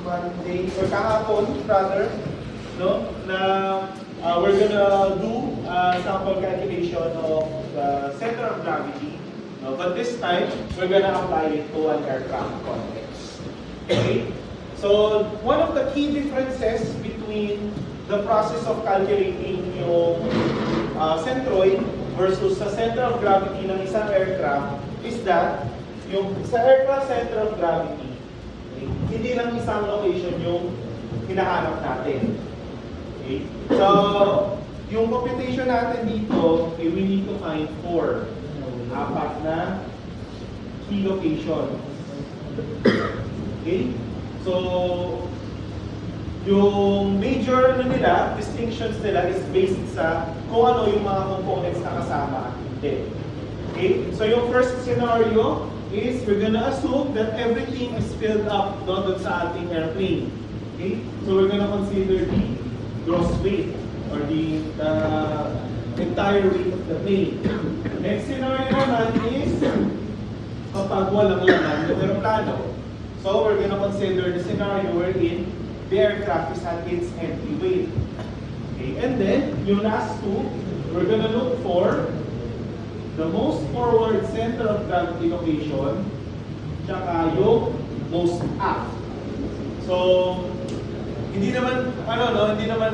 Monday, or kahapon, rather, no, na we're gonna do sample calculation of the center of gravity. No? But this time, we're gonna apply it to an aircraft context. Okay? So, one of the key differences between the process of calculating yung centroid versus sa center of gravity ng isang aircraft is that yung sa aircraft center of gravity, okay, hindi lang isang location yung hinahanap natin. Okay? So, yung computation natin dito, okay, we need to find 4 na key location. Okay? So, yung major nila, distinctions nila is based sa kung ano yung mga components na kasama at hindi. Okay? So, yung first scenario is we're gonna assume that everything is filled up doon sa ating airplane. Okay? So, we're gonna consider the gross weight or the entire weight of the plane. Next scenario naman is kapag walang laman yung aeroplano. So we're going to consider the scenario wherein the aircraft is at its empty weight. Okay, and then yung last two, we're going to look for the most forward center of gravity location, tsaka yung most aft. So hindi naman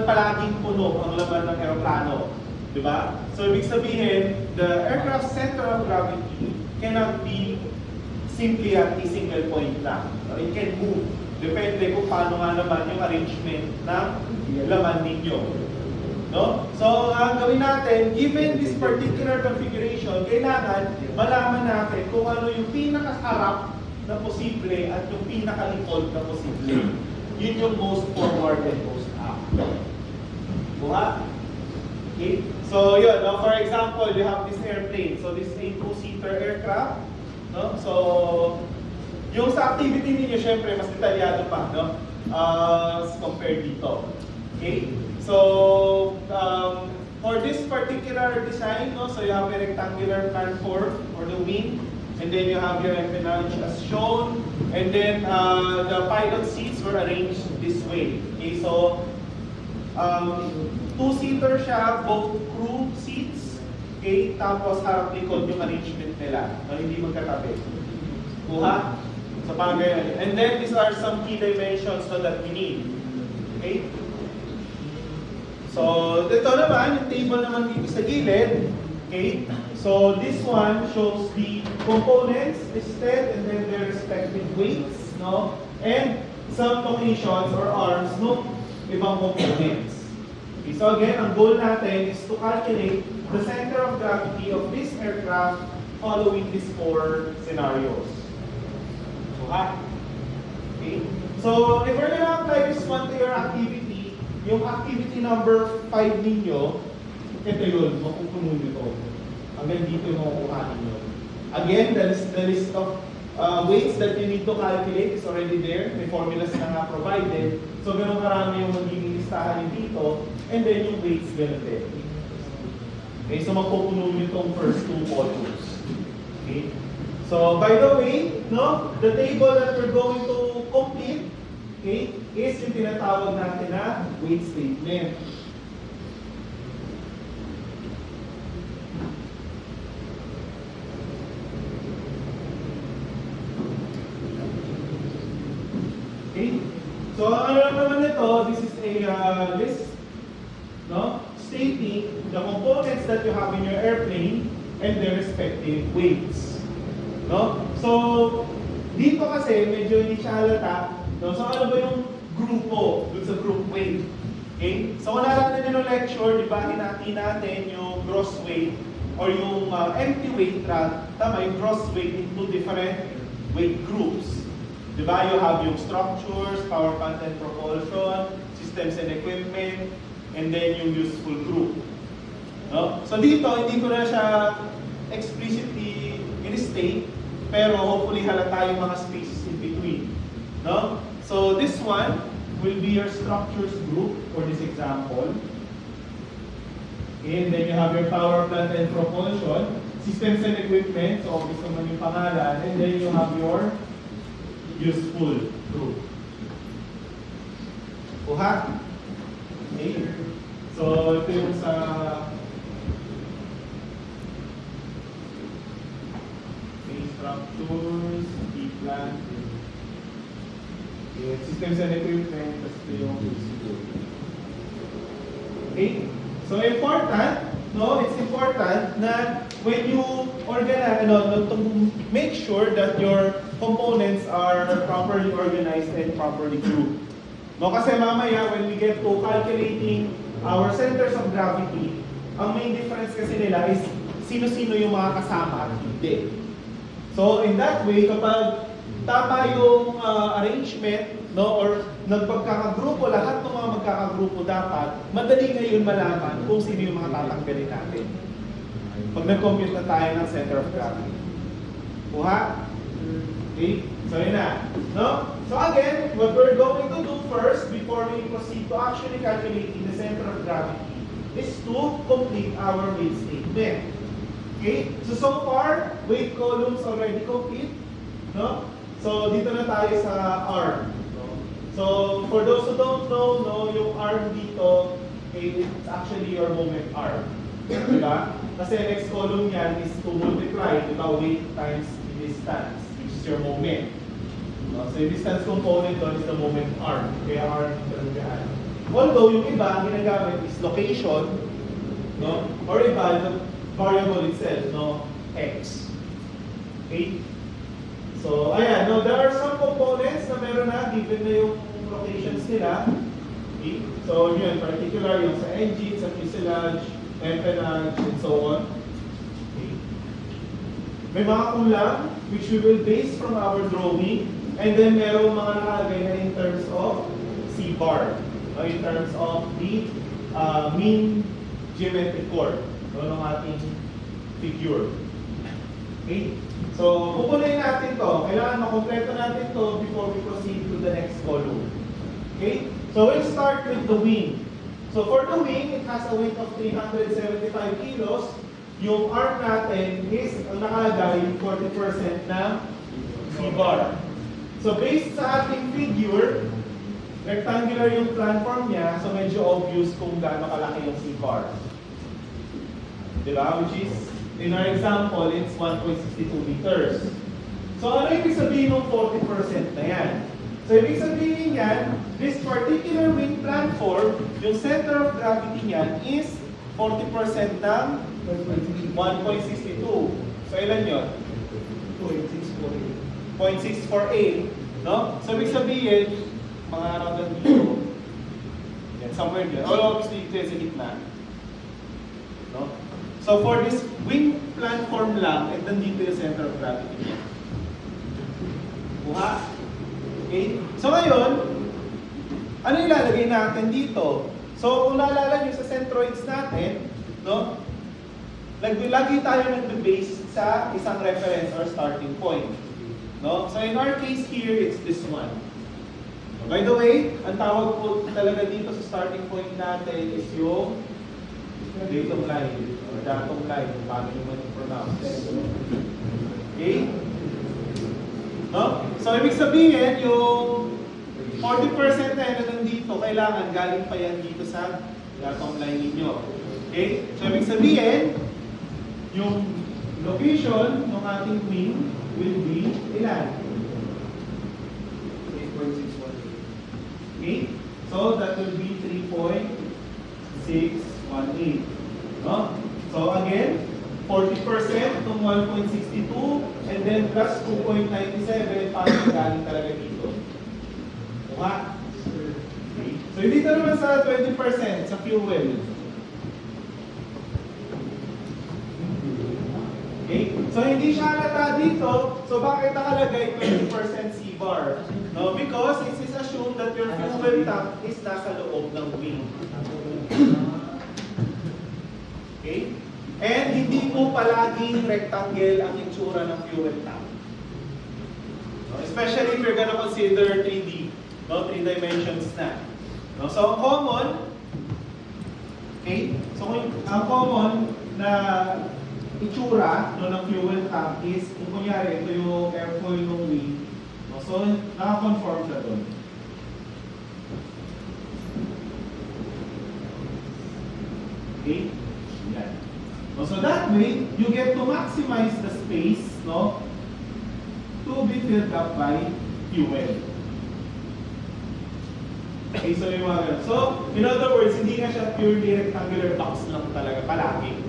palaging puno ang laman ng aeroplano. Diba? So, ibig sabihin, the aircraft center of gravity cannot be simply at a single point lang. It can move. Depende kung paano nga naman yung arrangement ng laman ninyo. No? So, ang gawin natin, given this particular configuration, kailangan malaman natin kung ano yung pinaka-harap na posible at yung pinaka-likod na posible. Yun yung most forward and most aft. Buha? Okay? So, yun. No? For example, you have this airplane. So, this is a 2-seater aircraft. No? So, yung sa activity ninyo, syempre, mas detalyado pa, no? Compared dito. Okay? So, for this particular design, no? So, you have a rectangular platform for the wing. And then you have your empennage as shown. And then, the pilot seats were arranged this way. Okay? So, 2-seater siya, both crew seats, okay? Tapos harap likod yung arrangement nila, no? Hindi magkatabi. Kuha? So parang ganyan. And then these are some key dimensions so that we need. Okay? So ito naman, yung table naman dito sa gilid. Okay? So this one shows the components listed and then their respective weights, no? And some locations or arms no ibang components. Okay, so again, ang goal natin is to calculate the center of gravity of this aircraft following these 4 scenarios. Okay? So, if we're gonna apply this one to your activity, yung activity number 5 ninyo, ito yun, mapupuno nito. Hanggang dito yung makukuha ninyo. Again, the list of weights that you need to calculate is already there. May formulas na nga provided. So, ganun karami yung magiging listahan dito. And then yung weights ganun din. Okay, so mapupuno nyo itong first 2 columns. Okay? So, by the way, no, the table that we're going to complete, okay, is yung tinatawag natin na weight statement. Okay? So, ano naman ito, this is a list, no, stating the components that you have in your airplane and their respective weights. No? So, dito kasi medyo hindi siya halata. No? So, ano ba yung grupo dun sa group weight? Okay? So, kung natin yung lecture, di ba, hinati natin yung gross weight or yung empty weight tama, yung gross weight into different weight groups. Di ba? You have yung structures, power plant and propulsion, systems and equipment, and then yung useful group. No? So dito, hindi ko na siya explicitly in-state, pero hopefully halata yung mga spaces in between. No? So this one will be your structures group for this example. And then you have your power plant and propulsion, systems and equipment, so obvious naman yung pangalan, and then you have your useful group. Kuha? Okay. So, ito yung sa main structures, E-plan, systems and equipment, tapos ito yung okay. So, important, no? It's important na when you organize, to make sure that your components are properly organized and properly grouped. No, kasi mamaya when we get to calculating our centers of gravity, ang main difference kasi nila is sino-sino yung mga kasama at hindi. So in that way, kapag tama yung arrangement, no, or nagpagkakagrupo, lahat ng mga magkakagrupo dapat, madali ngayon malaman kung sino yung mga tatanggalin natin. Pag nag-compute na tayo ng center of gravity. Kuha? Okay? So yun na. No? So again, what we're going to do first, before we proceed to actually calculating the center of gravity, is to complete our weight statement. Okay? So far, weight columns already complete. No? So dito na tayo sa arm. No? So for those who don't know, no, yung arm dito, okay, it's actually your moment arm. Diba? Kasi next column yan is to multiply, diba, weight times distance, which is your moment. No? So yung distance component doon is the moment arm. Kaya arm talagaan. Although yung iba, ang ginagamit is location, no? Or iba, the variable itself, no? X. Okay? So, ayan, no, there are some components na meron na, given na yung locations nila. Okay? So, yun, particular yung sa engine, sa fuselage, empennage, and so on. Okay? May mga kulang, which we will base from our drawing, and then merong mga nakalagay na in terms of C-bar, in terms of the mean geometric chord, ng ating figure. Okay? So, pupunuin natin to. Kailangan makompleto natin to before we proceed to the next column. Okay? So, we'll start with the wing. So, for the wing, it has a weight of 375 kilos. Yung arm natin is, ang nakalagay, 40% ng C-bar. So, based sa ating figure, rectangular yung platform niya, so medyo obvious kung gaano kalaki yung C-bar. Diba? Which is, in our example, it's 1.62 meters. So, ano ibig sabihin ng 40% na yan? So, ibig sabihin yan, this particular wing platform, yung center of gravity niyan is 40% ng 1.62. So, ilan yun? 0.648. No? So, ibig sabihin, mga around dito, yan, somewhere dyan. Or obviously, ito sa gitna. No? So, for this wing platform lang, and nandito yung center of gravity niya. Kuha. Okay? So, ngayon, ano ilalagay natin dito? So, kung naalala nyo sa centroids natin, no? Lagi tayo nag-base sa isang reference or starting point. No? So, in our case here, it's this one. By the way, ang tawag po talaga dito sa starting point natin is yung datum line or datum line, paano nyo man i-pronounce. Okay? No? So, ibig sabihin, yung 40% na yun na nandito, kailangan galing pa yan dito sa datum line ninyo. Okay? So, ibig sabihin, yung location ng ating wing will be ilan? 8.618. Okay? So, that will be 3.618. No? So, again, 40% ng 1.62 and then plus 2.97 para galing talaga dito. Diba? Okay? So, dito naman sa 20% sa fuel. Okay? So, hindi siya halata dito. So, bakit nakalagay 20% C-bar? No? Because it is assumed that your fuel tank is nasa loob ng wing. Okay? And hindi po palaging rectangle ang itsura ng fuel tank. No? Especially if you're gonna consider 3D. No? 3 dimensions na. No? So, ang common, okay? So, ang common na itsura no, ng fuel tank is, kung kunyari, ito yung airfoil ng wing. No? So, nakakonform siya doon. way, you get to maximize the space, no, to be filled up by fuel. Okay, so yung mga ganun. So, in other words, hindi nga siya purely rectangular box lang talaga palagi.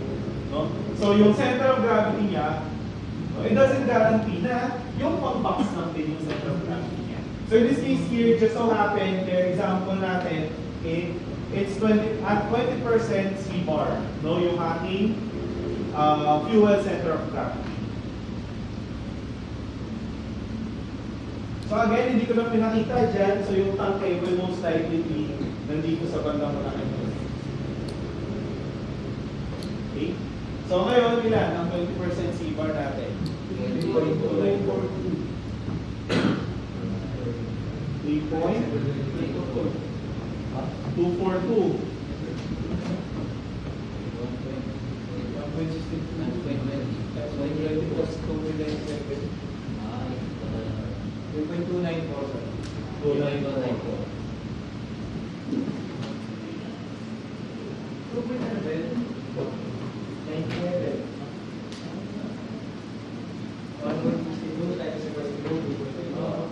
No? So, yung center of gravity niya, it doesn't guarantee na yung pang-box lang din yung center of gravity niya. So, in this case here, just so happen, the example natin, it's 20 at 20% C bar, no? Yung ating fuel center of gravity. So again, hindi ko na pinakita dyan, so yung tanke will most likely be nandito sa bandang unahan. Okay? So ngayon, ilan ang 20% C bar natin? 3.42.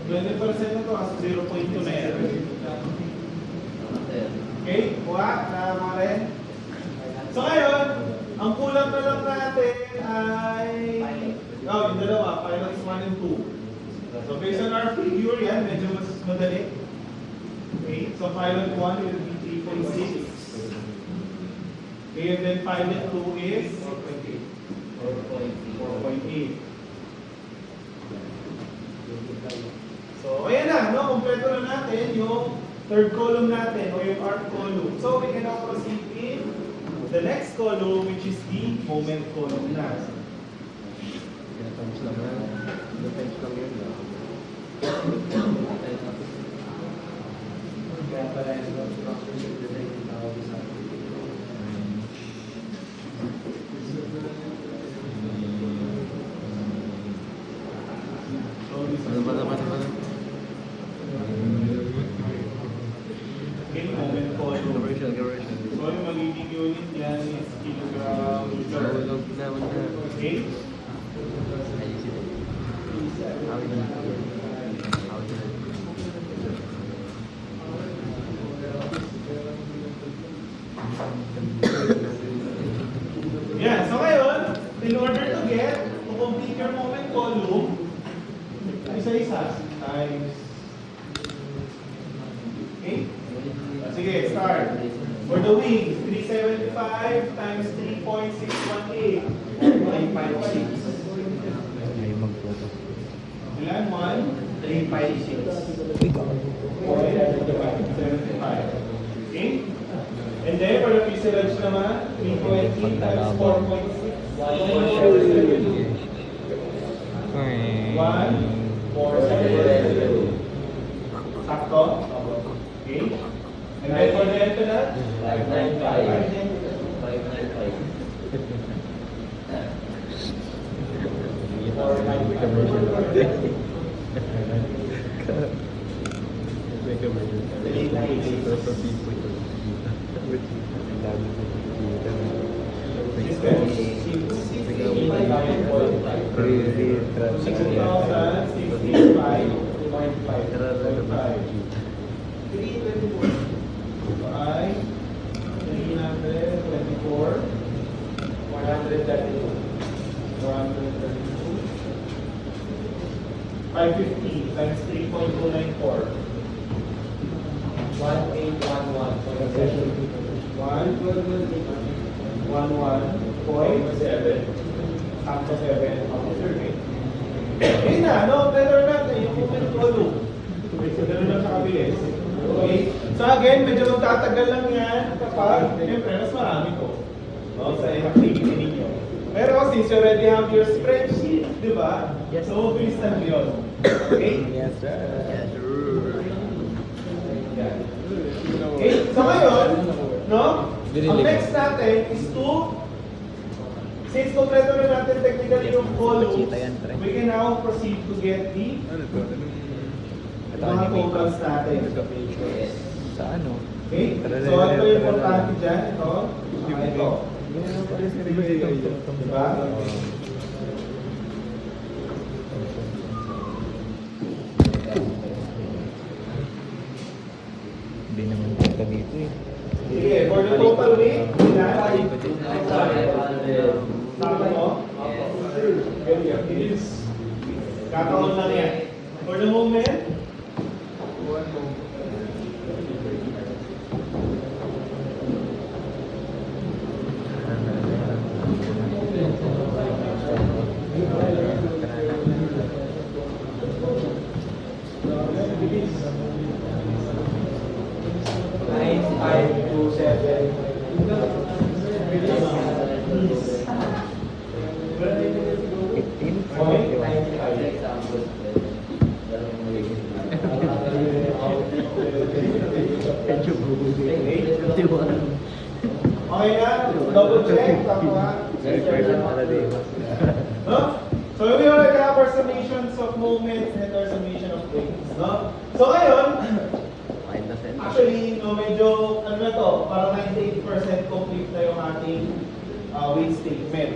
20% na to kasi 0.2 na yan. Okay? Kuha? Nakama rin? So ngayon, ang kulang na lang natin ay yung dalawa, pilots 1 and 2. So based on our figure, yan, medyo mas madali. Okay, so pilot 1 will be 3.6. Okay, and then pilot 2 is 4.8. So, ayan na, no? Kompleto na natin yung third column natin o yung arc column. So, we can now proceed in the next column, which is the moment column na. Moment column. So, yung magiging unit yan is kilogram joule. Okay? Yeah, so ngayon, in order to complete your moment column, isa-isa times. Okay? Sige, start. For the wings, 375 times 3.618. 356. Ilan? 1? 356. 4.75. Okay? And then, for the fuselage naman, 3.8 times 4.6. 1.472. Sakto? Okay? And then for the empennage, 595. $550 times 3.294. 11.7. Sakto 7. Okay na, no? Better natin yung moment column. So, ganun lang sa kabilis. Okay? So again, medyo magtatagal lang yan kapag, siyempre, mas marami to. No? Sa activity ninyo. Pero since you already have your spreadsheet, di ba? Yes. So, bilis lang yun. Okay? Yes, sir. Yes, sir. Okay? So ngayon, no? Ang next natin is to, since kompleto na natin technically yung columns, we can now proceed to get the mga totals natin. Sa ano? Okay? So ano yung importante dyan? Ito. Diba? Hindi naman kita dito eh. Sige, for the total weight, sakto mo? Kakaon lang yan. For the moment, okay na? Double check. Tama. No? So we already have our summations of moments and our summation of things. No? So ngayon, actually, no, medyo, ano na to, parang 98% complete na yung ating weight statement.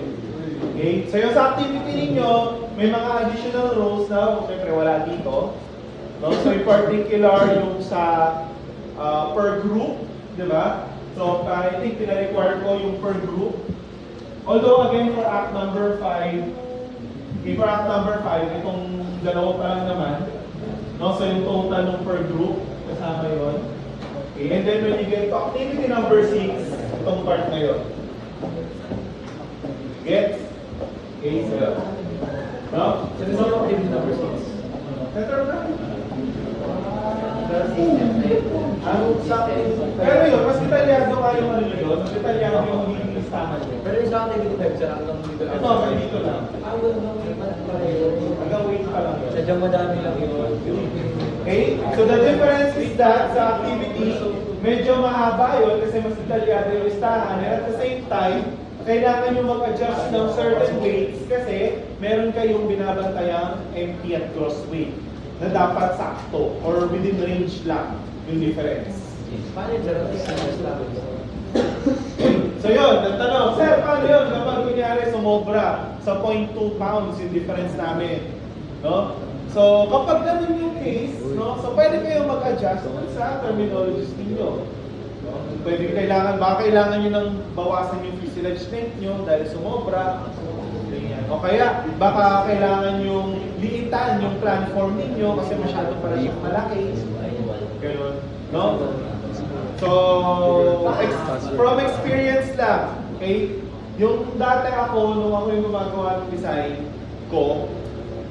Okay? So yung sa activity ninyo, may mga additional rows na, syempre wala dito. No? So in particular, yung sa per group, di ba? So I think pina-require ko yung per group. Although again, for act number 5, for act number 5, itong dalawa pa lang naman. No? So yung total ng per group, kasama yun. Okay, and then when you get to activity number 6, itong part na yun. Gets? Okay, so yun. No? So this is activity number 6. Center na? Pero yun, mas detalyado ka yung ano nyo doon, mas detalyado yung magiging listahan nyo. Pero yung sa activity 5, sir, hanggang dito lang. Ito, hanggang dito lang. Hanggang weight pa lang yun. Sadyang madami lang yun. Okay? So the difference is that sa activity, medyo mahaba yun kasi mas detalyado yung listahan. And at the same time, kailangan nyo mag-adjust ng certain weights kasi meron kayong binabantayang empty at gross weight na dapat sakto or within range lang yung difference. Paano yung sir? So yun, nagtanong, sir, paano yun kapag kunyari sumobra sa 0.2 pounds yung difference namin? No? So kapag ganun yung case, no, so pwede kayong mag-adjust sa terminologies ninyo. No? Pwede baka kailangan nyo nang bawasan yung fuselage length nyo dahil sumobra. O kaya, baka kailangan yung liitan yung platform ninyo kasi masyado pala siyang malaki. Ganun. No? So, from experience lang, okay? Yung dati ako, nung ako yung gumagawa ng design ko,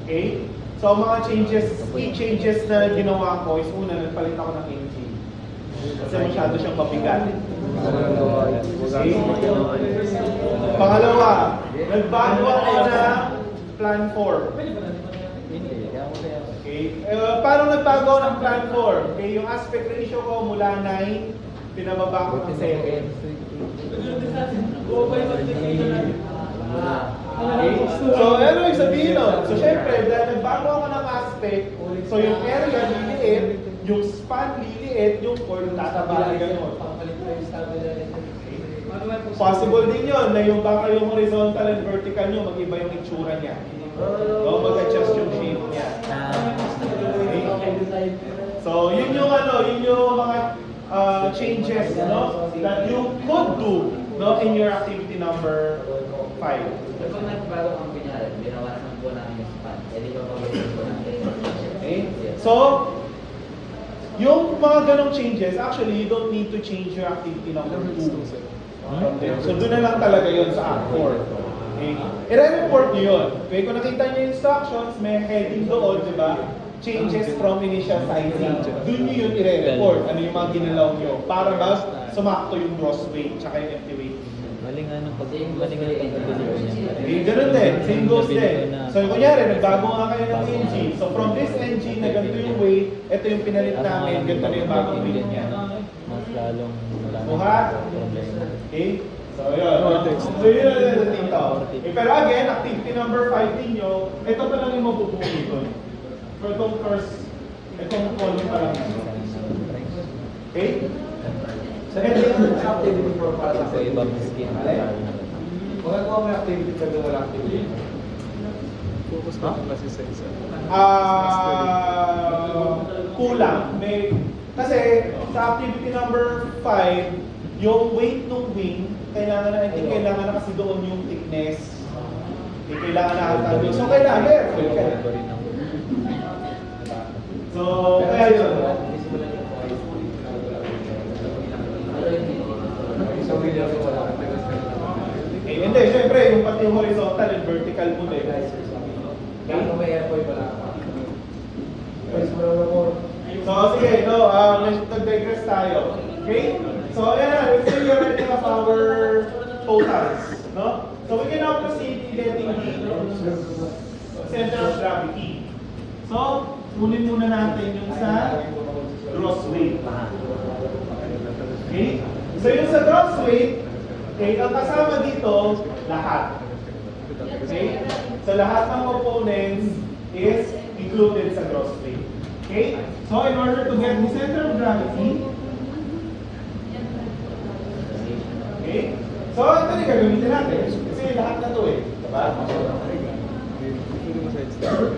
okay? So, mga key changes na ginawa ko is una, nagpalit ako ng engine. Kasi masyado siyang mabigat. Okay? Pangalawa, nagbago ako na plan 4. Okay? Paano nagbago ako ng plan 4? Okay, yung aspect ratio ko mula 9, pinababa ko ng 7. Okay? So, ano yung sabihin nun? So, syempre, dahil nagbago ako ng aspect, so yung area liliit, yung span liliit, yung core tataba na gano'n. Possible din yun na yung baka yung horizontal and vertical nyo, mag-iba yung itsura niya. No, mag-adjust yung shape niya. Okay? So, yun yung mga changes, no, that you could do, no, in your activity number 5. Kapag nagbago kang pinyari, binawasan po namin yung span. Hindi pa pag-ulit po namin. Okay? So, yung mga ganong changes, actually, you don't need to change your activity number 2. So, doon na lang talaga yun sa Act 4. Okay? I-report nyo yun. Okay? Kung nakita nyo yung instructions, may heading doon, di ba? Changes from initial sizing. Doon nyo yun i-report. Ano yung mga ginalaw nyo. Para ba sumakto yung gross weight tsaka yung empty weight. Mali nga nung pag-deliver niya. Okay, ganun din. Same goes din. So, kunyari, nagbago nga kayo ng engine. So, from this engine na ganito yung weight, ito yung pinalit namin, ganito na yung bagong weight niya. Mas lalong Kuha? Okay? So, yun. So, yun yung dito. Okay, pero again, activity number 5 ninyo, ito pa lang yung mabubuhay doon. For itong column pa lang. Okay? Sa activity for para sa Sa ibang skin. Magagawa mo yung activity pag wala activity. Focus ka lang kasi sa isa. Kulang. Kasi sa activity number 5, yung weight ng wing, kailangan na, hindi kailangan na kasi doon yung thickness. Hindi kailangan na halta doon. So, kailangan na. So, kaya yun. So, hindi ako wala. Hindi, syempre, yung pati yung horizontal and vertical mo din. Gano'n may airpoint pala. Pwede mo lang ako. So, sige, no, nag-digress tayo. Okay? So, ayan na, let's say you're writing up our totals, no? So, we can now proceed in getting the center of gravity. So, kunin muna natin yung sa gross weight. Okay? So, yung sa gross weight, okay, ang kasama dito, lahat. Okay? So, lahat ng components is included sa gross weight. Okay? So, in order to get the center of gravity, okay? So, ito rin gagamitin natin. Kasi lahat na to eh. Diba? Pwede mo sa extra.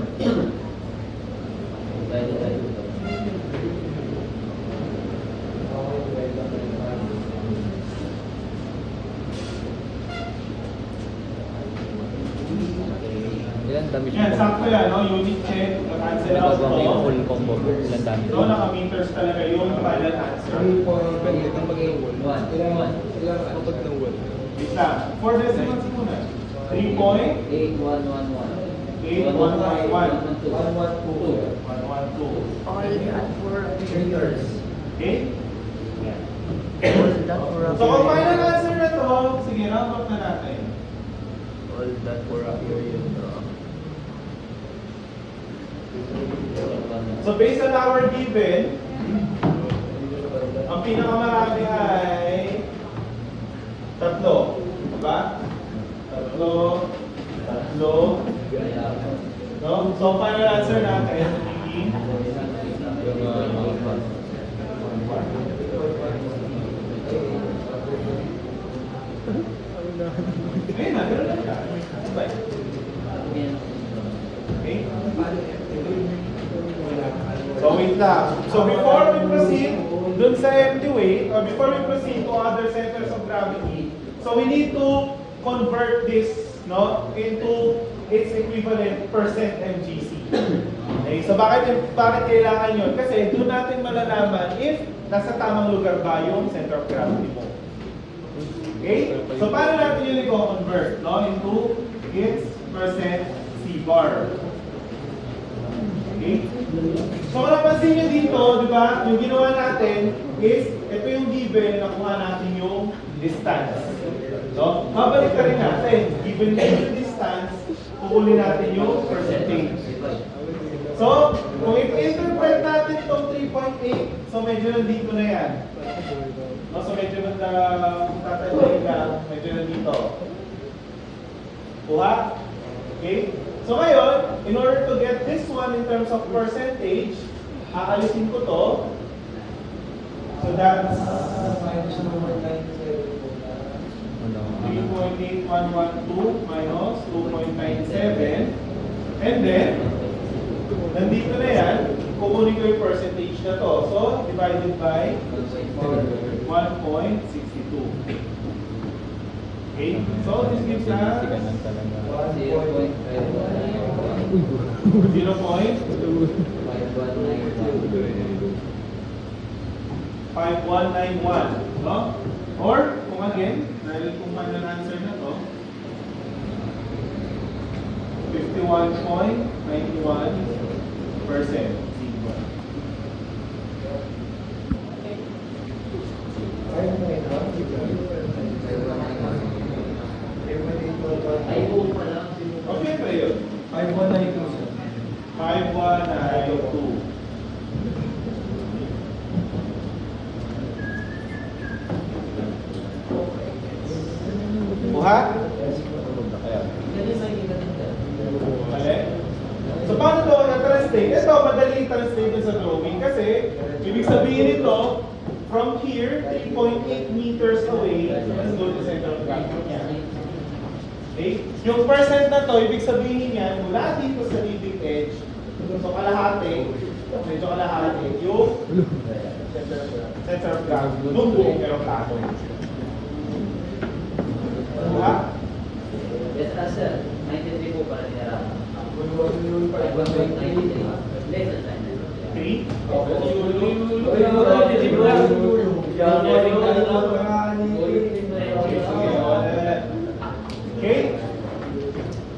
Ilan dami Yan, sakto yan, no? Unit check, cancel out Nagagawa mo yung to. full combo. Ilan dami. No, naka-meters talaga yung final answer. 3 point. Depende kapag nawal. Ilan? Kapag nawal. Wait lang. 4 decimals muna. 3.8111. 8111. 112. 112. All that for Meters. Okay? all that for a So, kung final answer na to, sige, round up na natin. All that for a period. So, based on our given, ang pinakamarami ay 3. Diba? 3. No? So, final answer natin, magiging ayun na, ganun lang siya. Sabay. Okay? So, wait lang. So, before we proceed dun sa empty weight, or before we proceed to other centers of gravity, so we need to convert this, no, into its equivalent percent mgc. Okay, so bakit kailangan yun? Kasi doon natin malalaman if nasa tamang lugar ba yung center of gravity mo. Okay? So paano natin yun i-convert, no, into its percent c bar? Okay? So kung napansin nyo dito, di ba, yung ginawa natin is, ito yung given, nakuha natin yung distance. No? Babalik ka rin natin. Given nyo yung distance, kukunin natin yung percentage. So, kung i-interpret natin itong 3.8, so medyo nandito na yan. No, so medyo tatalayin ka, medyo nandito. Kuha? Okay? So ngayon, in order to get this one in terms of percentage, aalisin ko to. So that's 3.8112 minus 2.97. And then, nandito na yan, kukunin ko yung percentage na to. So, divided by 1.62. Okay? So, this gives us 0.5191, no? Or, kung again, dahil kung final answer na to, 51.91%. Okay ba yun? 5192. Buha? Ayan. Mali? So paano ito na-translate? Ito, madali i-translate sa drawing kasi ibig sabihin ito, from here 3.8 meters away, let's go to center of gravity niya. Okay? Yung percent na to, ibig sabihin yan, mula dito sa leading edge, so kalahati, medyo kalahati, yung center of gravity, nung buong aeroplano. Diba? Yes, sir. 93 po para nila. 1.93. Less than 3. Okay?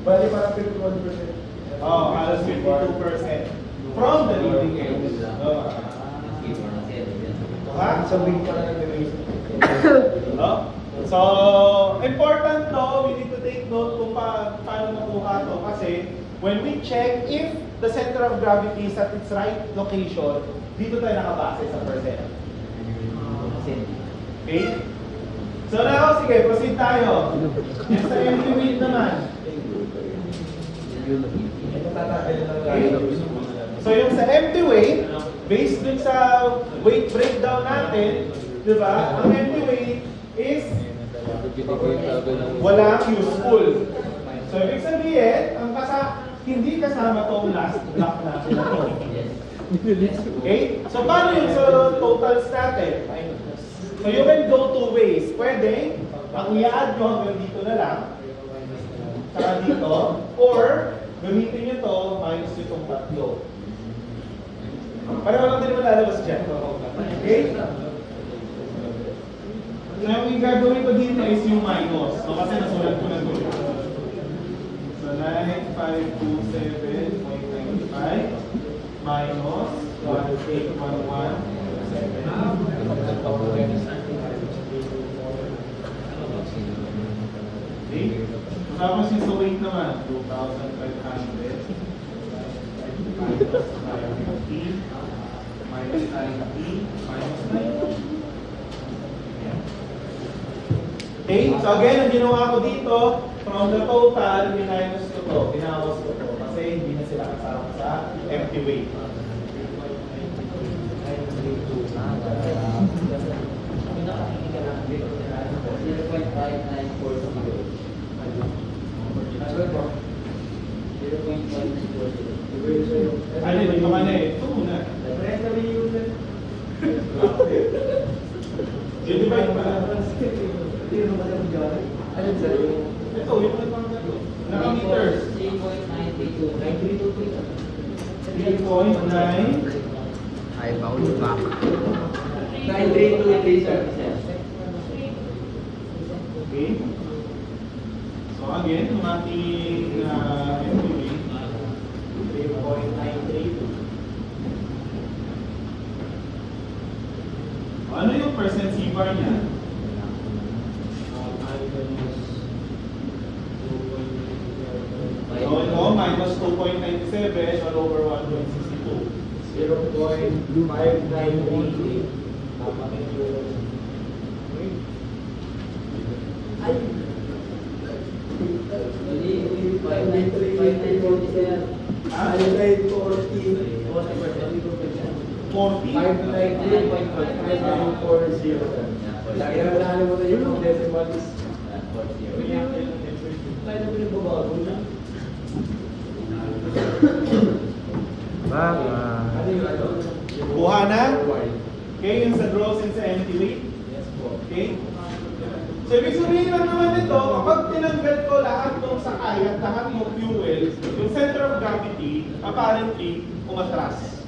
Bali parang 51%. Oh, halos 52% from the leading edge. Oh. Ha? Sa wing pa lang ng No? So, important to, we need to take note kung paano makuha to. Kasi, when we check if the center of gravity is at its right location, dito tayo nakabase sa percent. Okay? So now, sige, proceed tayo. Next sa empty weight naman. Okay? So yung sa empty weight, based dun sa weight breakdown natin, di ba? Ang empty weight is walang useful. So ibig sabihin, ang hindi kasama tong last block natin na to. Okay? So paano yung sa totals natin? So you can go two ways. Pwede, ang i-add nyo hanggang dito na lang, saka dito, or gamitin nyo to minus itong tatlo. Pareho lang din naman lalabas dyan. Okay? So yung gagawin ko dito is yung minus. So kasi nasulat ko na ito. So 9527.95 minus 1811.7. Okay? Tapos yung sa weight naman, 2,500 minus 950 minus 90 minus 90. Okay? So again, ang ginawa ko dito, from the total, minus ko to, binawas ko to, kasi hindi na sila kasama sa empty weight. Ano, dito ka na eh. Ito muna. Yung divide pala. Ito, yung nagpapagano. Naka-meters. 3.92. 3.9. I bounce back. 9323, sir. Okay. So again, yung ating MPV, 3.932. Ano yung percent C-bar niya? So ito, minus 2.97 all over 1.62. 0.5938. Ah? 40? Lagi na wala mo tayo yung decimal is Baka. ano yung ano? Kuha na? Okay, yung sa gross and sa empty weight. Yes po. Okay? So, ibig sabihin lang naman ito, kapag tinanggal ko lahat ng sakay at lahat ng fuel, yung center of gravity, apparently, umatras.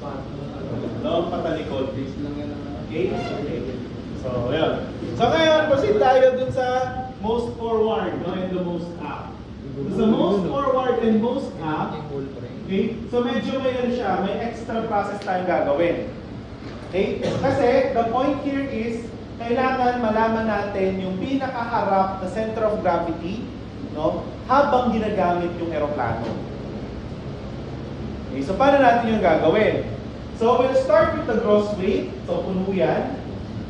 No? Patalikod. Okay? So, yun. So, ngayon, proceed tayo dun sa most forward, no? And the most up. Sa most forward and most up, okay? So, medyo may ano siya, may extra process tayong gagawin. Okay? Kasi, the point here is, kailangan malaman natin yung pinakaharap na center of gravity, no, habang ginagamit yung eroplano. Okay, so paano natin yung gagawin? So we'll start with the gross weight, so puno yan.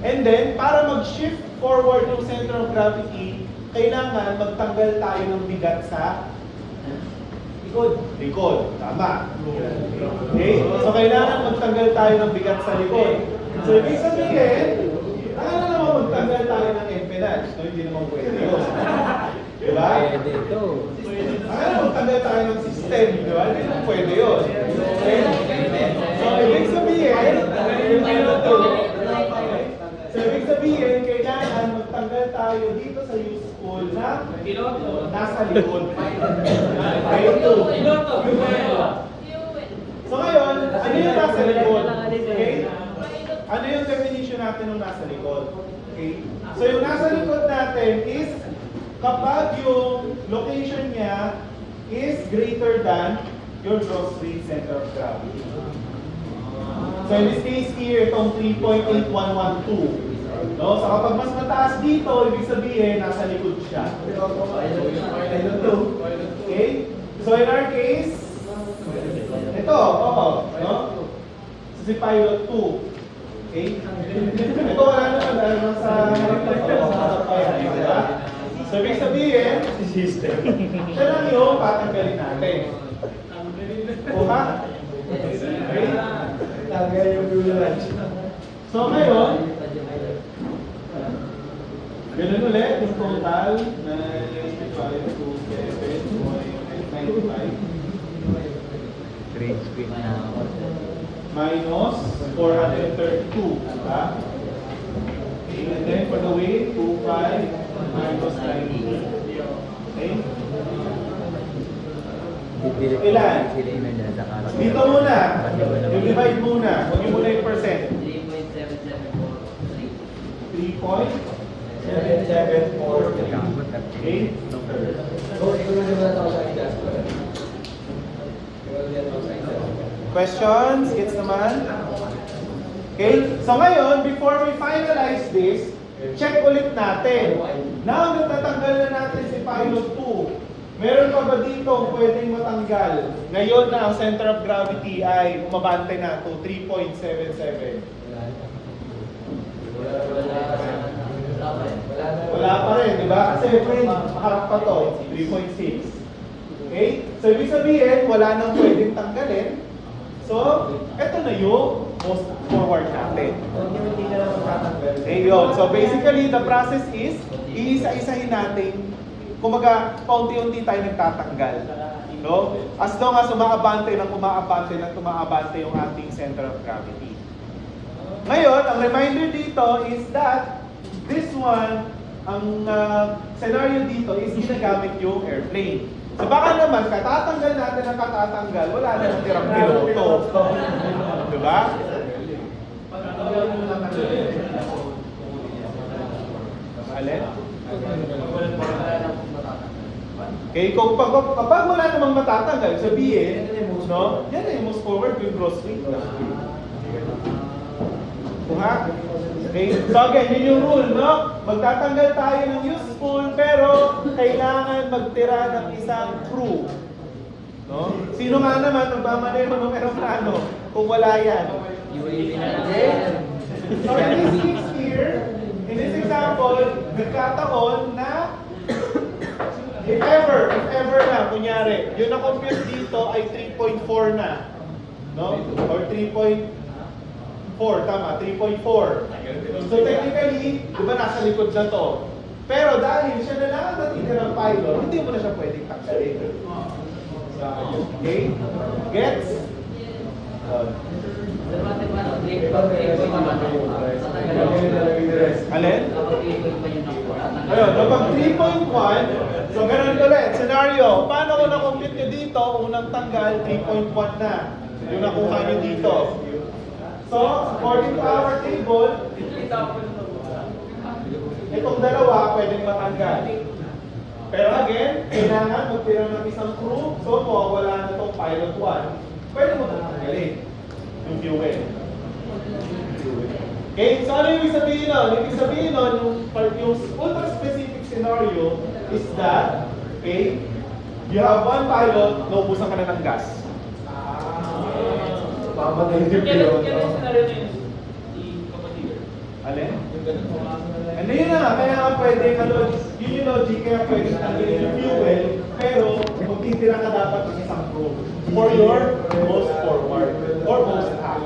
And then, para mag-shift forward yung center of gravity, kailangan magtanggal tayo ng bigat sa likod. Tama. Okay? So kailangan magtanggal tayo ng bigat sa likod. So ibig sabihin, ano na naman hindi naman pwede yun. Diba? Pwede ito. Magtanggal tayo ng system, di ba? Hindi naman pwede yun. Okay? So, ibig sabihin, kailangan magtanggal tayo dito sa useful na nasa likod. Okay? So ngayon, ano yung nasa likod? Okay? Ano yung definition natin ng nasa likod? Okay? So yung nasa likod natin is kapag yung location niya is greater than your gross weight center of gravity. So in this case here, itong 3.8112. No? So kapag mas mataas dito, ibig sabihin, nasa likod siya. Okay? So in our case, ito, oo. No? So si pilot 2. Okay? Ito wala naman sa diba? So ibig sabihin, siya lang yung patanggalin natin. Kuha? Okay? Tagay yung lunch. So ngayon, ganun ulit yung total na 5 to 7.95 Green screen na. minus 432. Diba? Okay, and then for the weight, 25 minus 90. Okay? Ilan? Sila yung nandiyan sa kalat. Dito muna. Yung divide muna. Huwag yung muna yung percent. 3.774. Okay? Questions? Gets naman? Okay? So ngayon, before we finalize this, check ulit natin. Now, natatanggal na natin si pilot 2. Meron pa ba dito pwedeng matanggal? Ngayon na ang center of gravity ay umabante na to 3.77. Wala pa rin, di ba? Kasi harap pa to, 3.6. Okay? So, ibig sabihin, wala nang pwedeng tanggalin. So, eto na yung most forward natin. Okay, yun. So, basically, the process is, iisa-isahin natin. Kumaga, paunti-unti tayo nagtatanggal. No? As long as umaabante yung ating center of gravity. Ngayon, ang reminder dito is that this one, ang scenario dito is ginagamit yung airplane. So baka naman, katatanggal natin ang katatanggal, wala na tirang piloto. Diba? Alin? Okay, kapag wala namang matatanggal, sabihin, no? Yan na yung most forward yung gross weight. Kuha? Okay? So again, yun yung rule, no? Magtatanggal tayo ng useful, pero kailangan magtira ng isang crew. No? Sino nga naman magmamaneho ng aeroplano kung wala yan? So in this case here, in this example, nagkataon na if ever na, kunyari, yung na-compute dito ay 3.4 na. No? Or 3.4, tama, 3.4. So technically, di ba nasa likod na to? Pero dahil siya na lang ang natitirang pilot, hindi mo na siya pwedeng tanggalin. Okay? Gets? Alin? Ayun, kapag 3.1, so ganun ulit, scenario, paano ko na-compute nyo dito, unang tanggal, 3.1 na, yung nakuha nyo dito. So, according to our table, itong dalawa pwedeng matanggal. Pero again, kailangan magtira ng isang crew, so mawawala na itong pilot 1. Pwede mo tanggalin yung fuel. Okay, so ano yung ibig sabihin nun? Ibig sabihin nun, yung ultra-specific scenario is that, okay, you have one pilot, naubusan ka na ng gas. Pamatay yung pilot. Alin? And yun na nga, kaya nga pwede, yun yung logic, kaya pwede tanggalin yung fuel, pero magtitira ka dapat ng isang crew for your most forward or most half.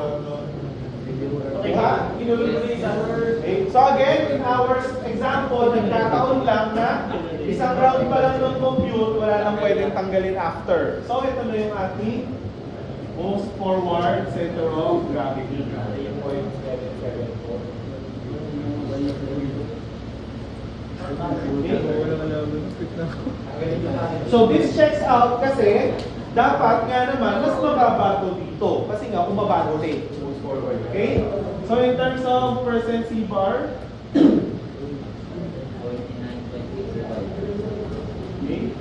Okay, Diba? Inulog mo na isa. Okay. So again, in our example, nagkataon lang na isang round pa lang ng compute, wala nang pwedeng tanggalin after. So ito na yung ating most forward center of gravity. 0.774. Wala ka namin. Quick na ako. So this checks out kasi dapat nga naman mas mababa to dito kasi nga umabante. Okay? So in terms of percent C bar, 49.65. okay?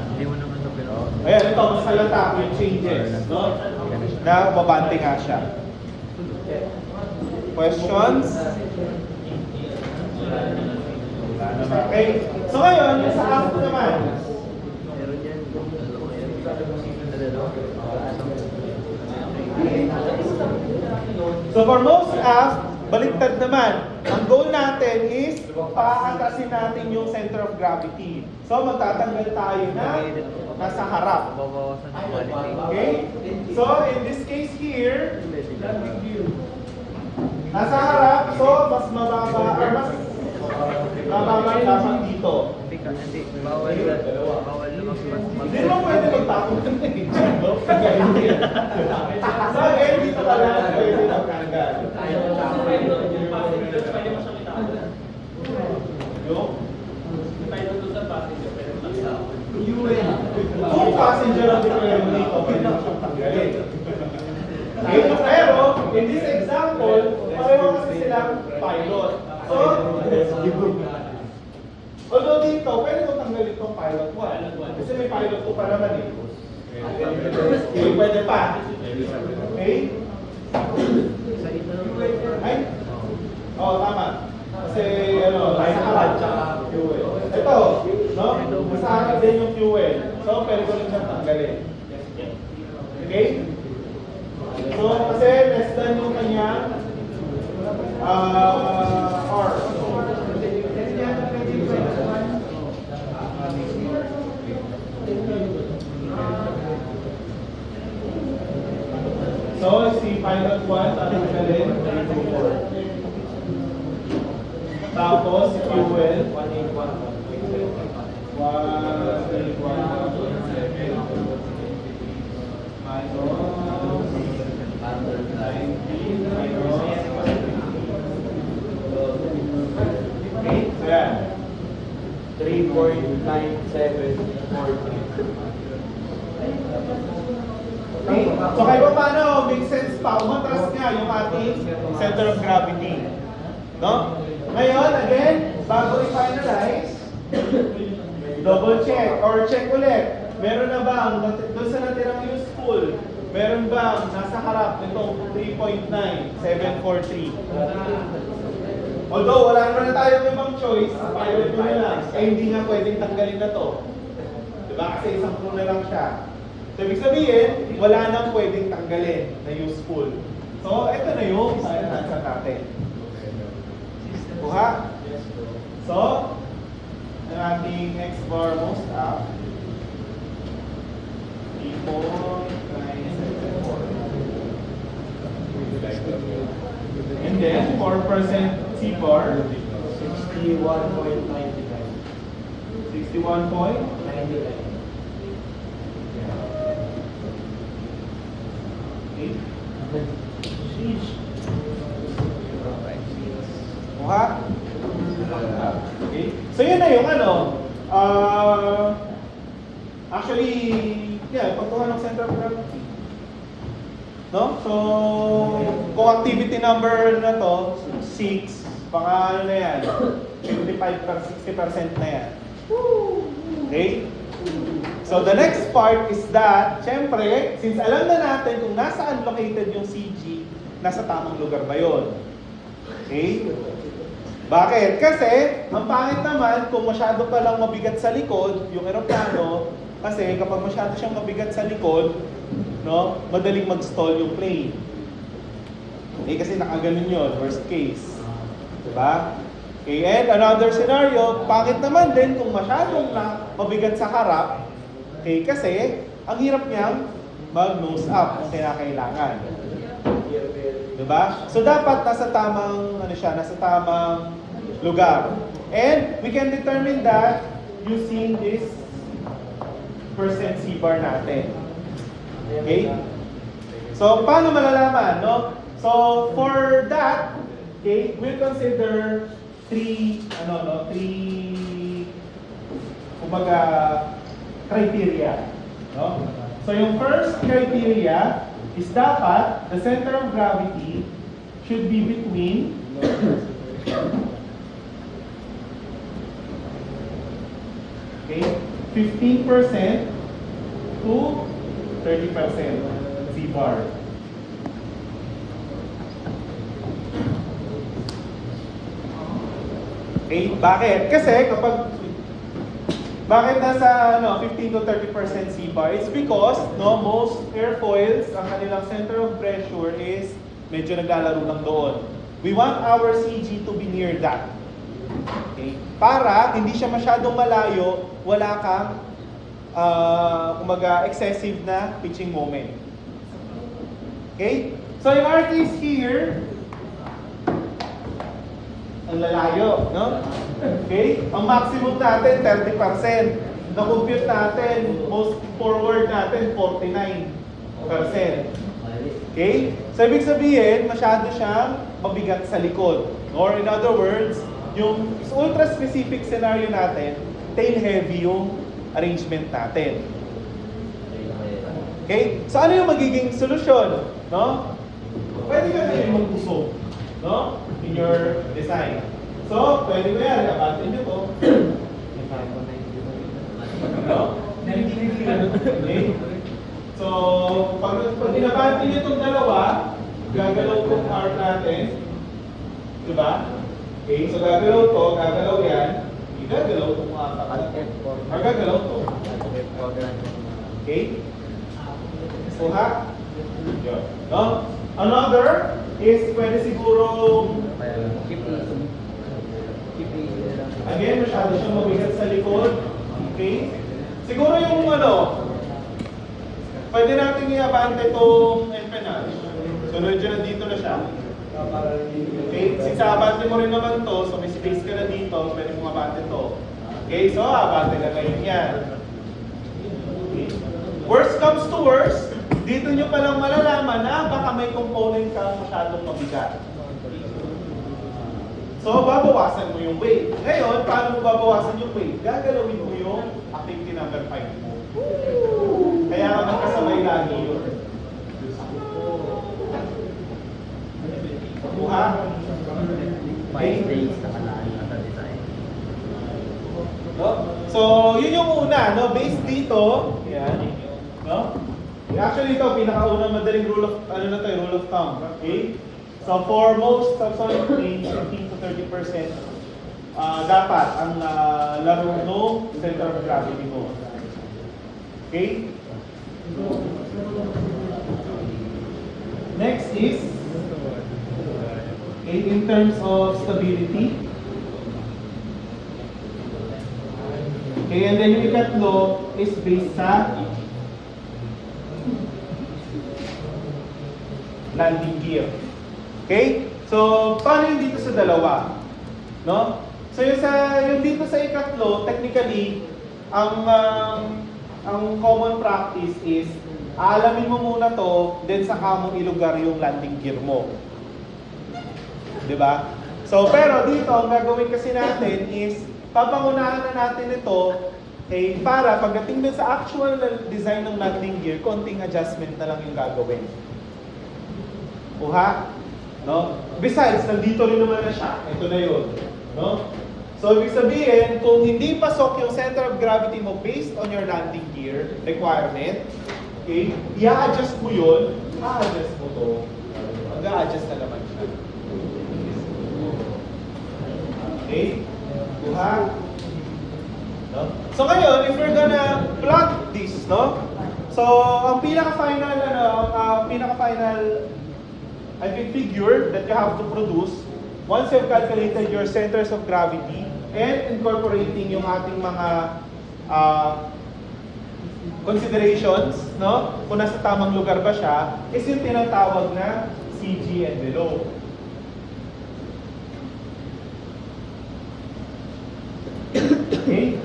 Hindi mo naman ito pero... Ayan, ito mas halata yung changes, no? Na umabante nga siya. Questions? Okay. So ngayon, sa app naman. Meron yan. So for most apps, baliktad naman. Ang goal natin is paatasin natin yung center of gravity. So magtatanggal tayo na nasa harap. Babawasan yung quality. Okay? So in this case here, nasa harap, so mas mababa or mas mababa dapat dito. Hindi ka, hindi. Bawal lumagpas. Hindi mo pwede magtapon ng nature, no? Hindi. So again, dito ka lang pwede magtanggal. Kung passenger ang declare mo dito, pwede mo siyang tanggalin. Okay? Pero, in this example, pareho kasi silang pilot. So, although dito, pwede mo tanggalin itong pilot 1. Kasi may pilot 2 pa naman eh. Okay, pwede pa. Okay? Ay? Oo, tama. Kasi, line harap tsaka fuel. Ito, no? Sa harap din yung fuel. So, pwede ko rin siyang tanggalin. Okay? So, kasi less than yung kanyang R. So, si pilot 1, tanggalin. Tapos, si fuel. 3.9743. Okay? So kahit pa paano, make sense pa, umatras nga yung ating center of gravity. No? Ngayon, again, bago i-finalize, double check or check ulit. Meron na bang, doon sa natirang useful, meron bang nasa harap nitong 3.9743? Although wala naman na tayong ibang choice, pilot mo na lang. Eh hindi nga pwedeng tanggalin na to. Diba? Kasi isang crew na lang siya. So ibig sabihin, wala nang pwedeng tanggalin na useful. So ito na yung answer natin. Kuha? So, ang ating next bar most up, 3.974. And then, 4% C bar, 61.95. 61.99. Okay. Kuha? Okay. So yun na yung actually, pagkuha ng center of gravity. No? So, kung activity number na to, 6, baka ano na yan, 55-60% na yan. Okay? So, the next part is that, syempre, since alam na natin kung nasaan located yung CG, nasa tamang lugar ba yun? Okay? Bakit? Kasi, ang pangit naman, kung masyado pa lang mabigat sa likod, yung eroplano, kasi kapag masyado siyang mabigat sa likod, no, madaling mag-stall yung plane. Okay, kasi nakaganon yun, worst case. Diba? Okay, and another scenario, pangit naman din kung masyadong mabigat sa harap, Okay, kasi ang hirap niyang mag-nose up kung kinakailangan. Diba? So dapat nasa tamang nasa tamang lugar. And we can determine that using this percent C bar natin. Okay? So paano malalaman, no? So for that, okay, we'll consider three kumbaga criteria, no? So yung first criteria is dapat the center of gravity should be between okay, 15% to 30% C bar. Okay, bakit? Kasi bakit nasa 15 to 30% C bar? It's because most airfoils, ang kanilang center of pressure is medyo naglalaro lang doon. We want our CG to be near that. Okay? Para hindi siya masyadong malayo, wala kang excessive na pitching moment. Okay? So in our case here, ang lalayo, no? Okay? Ang maximum natin, 30%. Na-compute natin, most forward natin, 49%. Okay? So, ibig sabihin, masyado siyang mabigat sa likod. Or in other words, yung ultra-specific scenario natin, tail-heavy yung arrangement natin. Okay? So, ano yung magiging solusyon? No? Pwede ka na mag-usog, no? In your design. So, pwede ko yan. Abante nyo to. No? Okay? So, pag inabante nyo itong dalawa, gagalaw itong arc natin. Diba? Okay, so gagalaw yan. Gagalaw itong gagalaw ito. Okay? Kuha? Yun. No? Another is pwede siguro again, masyado siyang mabigat sa likod. Okay? Siguro yung pwede natin i-abante itong empennage. So, medyo nandito na siya. Okay? Since abante mo rin naman to, so may space ka na dito, pwede mong abante to. Okay? So, abante na ngayon yan. Okay? Worst comes to worst, dito nyo palang malalaman na baka may component kang masyadong mabigat. So, babawasan mo yung weight. Ngayon, paano mo babawasan yung weight? Gagalawin mo yung activity number 5 mo. Kaya ka magkasabay lagi yun. Kuha? 5 days nakalaan na sa design. No? So, yun yung una, no? Based dito, yan, no? Actually, ito, pinakaunang madaling rule of thumb. Okay? So, for most subsonic planes, 15 to 30% dapat ang laro no center of gravity mo. Okay? Next is in terms of stability. Okay, and then yung ikatlo is based sa landing gear. Okay? So, paano yung dito sa dalawa? No? So, yung dito sa ikatlo, technically, ang common practice is, aalamin mo muna to, then saka mo ilugar yung landing gear mo. Diba? So, pero dito, ang gagawin kasi natin is, papangunahan na natin ito, okay, para pagdating din sa actual design ng landing gear, konting adjustment na lang yung gagawin. Kuha? No? Besides, nandito rin naman na siya. Ito na yun. No? So, ibig sabihin, kung hindi pasok yung center of gravity mo based on your landing gear requirement, okay, i-adjust mo yun, i-adjust mo to. Mag-a-adjust na naman siya. Okay? Kuha? No? So, ngayon, if we're gonna plot this, no? So, ang pinaka-final, I think, figure that you have to produce once you've calculated your centers of gravity and incorporating yung ating mga considerations, no? Kung nasa tamang lugar ba siya, is yung tinatawag na CG envelope. Okay?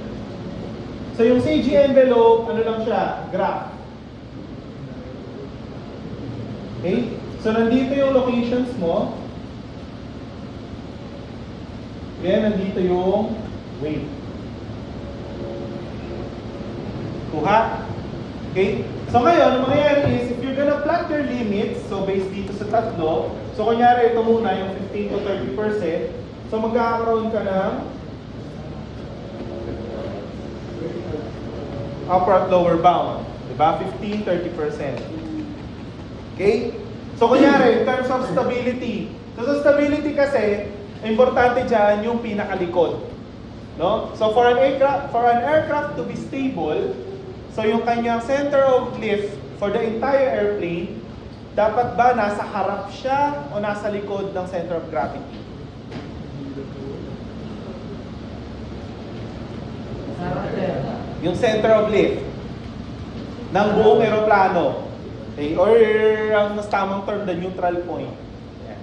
So yung CG envelope, ano lang siya? Graph. Okay? So nandito yung locations mo. Then nandito yung weight. Kuha? Okay? So ngayon, ang mangyayari is, if you're gonna plot your limits, so based dito sa tatlo, so kunyari ito muna, yung 15 to 30%, so magkakaroon ka ng upper at lower bound. Diba? 15, 30%. Okay? So kunyari, in terms of stability, so sa stability kasi, importante dyan yung pinakalikod. No? So for an aircraft to be stable, so yung kanyang center of lift for the entire airplane, dapat ba nasa harap siya o nasa likod ng center of gravity? Yung center of lift ng buong aeroplano. Okay? Or ang mas tamang term, the neutral point. Yan.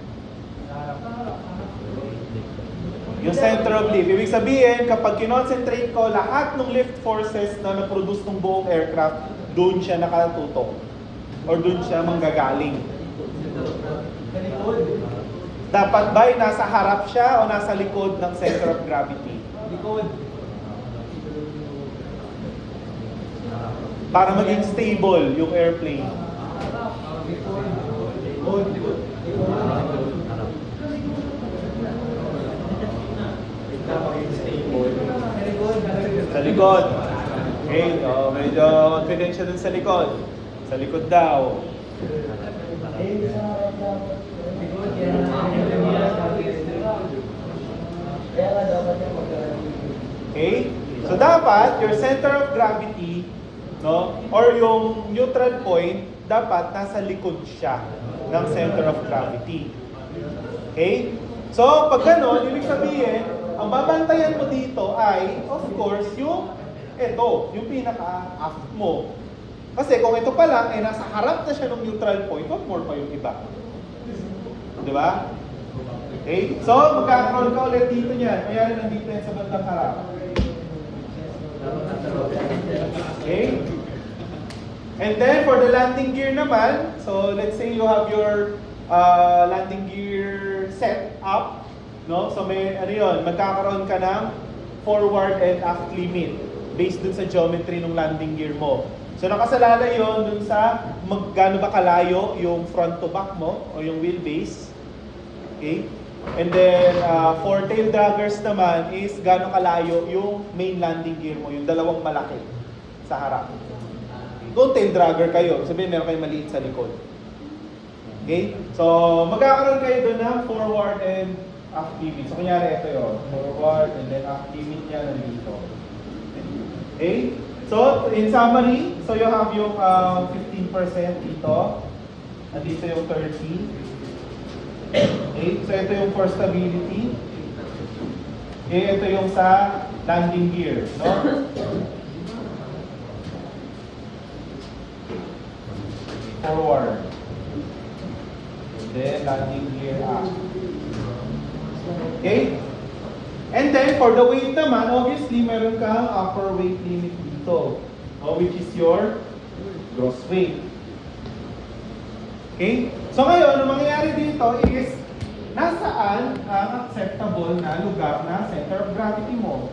Yung center of lift. Ibig sabihin, kapag kinoncentrate ko lahat ng lift forces na na-produce ng buong aircraft, doon siya nakatutok. Or doon siya manggagaling. Dapat ba ay nasa harap siya o nasa likod ng center of gravity? Likod. Para maging stable yung airplane. Sa likod. Okay, medyo confident siya dun sa likod. Sa likod daw. Okay? So dapat your center of gravity, no, or yung neutral point, dapat nasa likod siya ng center of gravity. Okay? So pag gano'n, ibig sabihin, ang babantayan mo dito ay, of course, yung yung pinaka-aft mo. Kasi kung ito pa lang, nasa harap na siya ng neutral point, what more pa yung iba? Di ba? Okay? So, magkakaroon ka ulit dito niyan. Kaya nandito yan sa bandang harap. Okay? And then, for the landing gear naman, so let's say you have your landing gear set up. No? So, may, ano yun, magkakaroon ka ng forward and aft limit based dun sa geometry ng landing gear mo. So, nakasalalay yon dun sa gaano ba kalayo yung front to back mo o yung wheelbase. Okay? And then, for tail draggers naman is gaano kalayo yung main landing gear mo, yung dalawang malaki sa harap. Kung tail dragger kayo, sabihin meron kayong maliit sa likod. Okay? So, magkakaroon kayo doon ng forward and aft limit. So, kunyari ito yun. Forward and then aft limit niya nandito. Okay? So, in summary, so you have yung 15% dito. Nandito yung 30. Okay? So, ito yung for stability. Okay? Ito yung sa landing gear. No? Forward. And then, landing gear up. Okay? And then, for the weight naman, obviously, meron kang upper weight limit dito, which is your gross weight. Okay? So ngayon, ang mangyayari dito is, nasaan ang acceptable na lugar na center of gravity mo?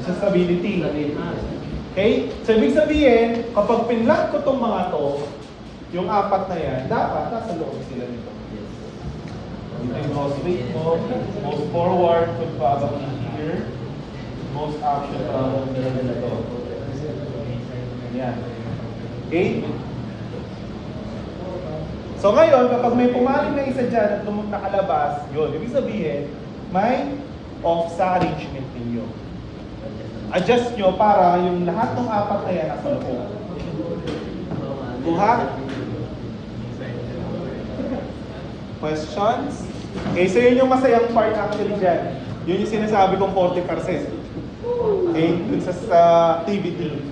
Sa stability. Okay? So, ibig sabihin, kapag pinlock ko itong mga to, yung apat na yan, dapat nasa loob sila nito. Ito yung most weight mo, most forward, could probably here, most action nito. Yan. Okay? So, ngayon, kapag may pumaling na isa dyan at nakalabas, yun, ibig sabihin, may off sa arrangement ninyo. Adjust nyo para yung lahat ng apat na yan nasa loob. Kuha? Questions? Okay, so yun yung masayang part actually dyan. Yun yung sinasabi kong 40%. Okay, dun sa activity.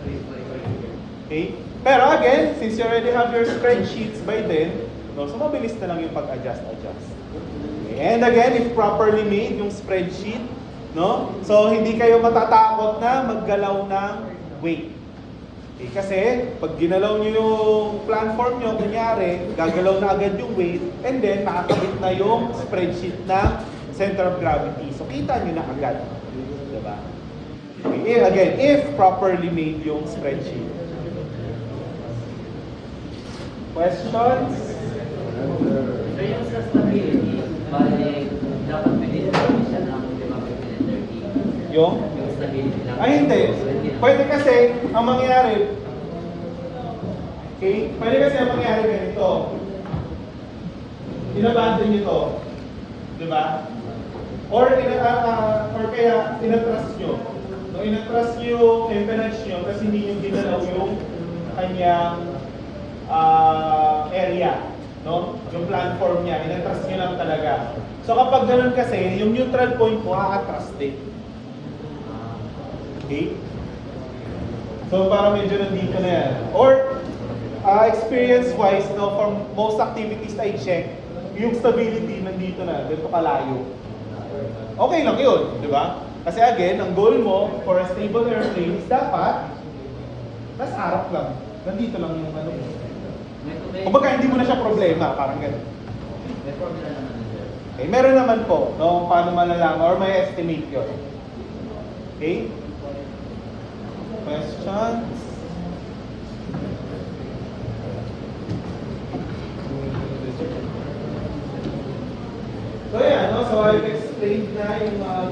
Okay? Pero again, since you already have your spreadsheets by then, no, so mabilis na lang yung pag-adjust. Okay. And again, if properly made yung spreadsheet, no? So hindi kayo matatakot na maggalaw ng weight. Okay, kasi pag ginalaw nyo yung platform nyo, kunyari, gagalaw na agad yung weight, and then nakakabit na yung spreadsheet na center of gravity. So kita nyo na agad. Diba? Okay, again, if properly made yung spreadsheet. Questions? So yung sa stability, bali, dapat pinili siya ng 15 Yung? Yung stability lang. Ay, hindi. Pwede kasi, ang mangyari, okay? Pwede kasi ang mangyari ganito. Inabandon nyo to. Di ba? Or kaya, inatras nyo. No, inatras nyo yung impedance nyo kasi hindi nyo ginalaw yung kanyang area. No? Yung platform niya, inatras nyo lang talaga. So kapag ganun kasi, yung neutral point mo, aatras din. Okay? So para medyo nandito na yan. Or experience-wise, no, from most activities I check, yung stability nandito na, dito kalayo. Okay lang yun, di ba? Kasi again, ang goal mo for a stable airplane is dapat nasa harap lang. Nandito lang yung ano mo. Kumbaga hindi mo na siya problema, parang gano'n. May formula naman yun, sir. Okay, meron naman po, no, paano malalaman or may estimate yun. Okay? Questions? So yeah, no? So I've explained na yung mga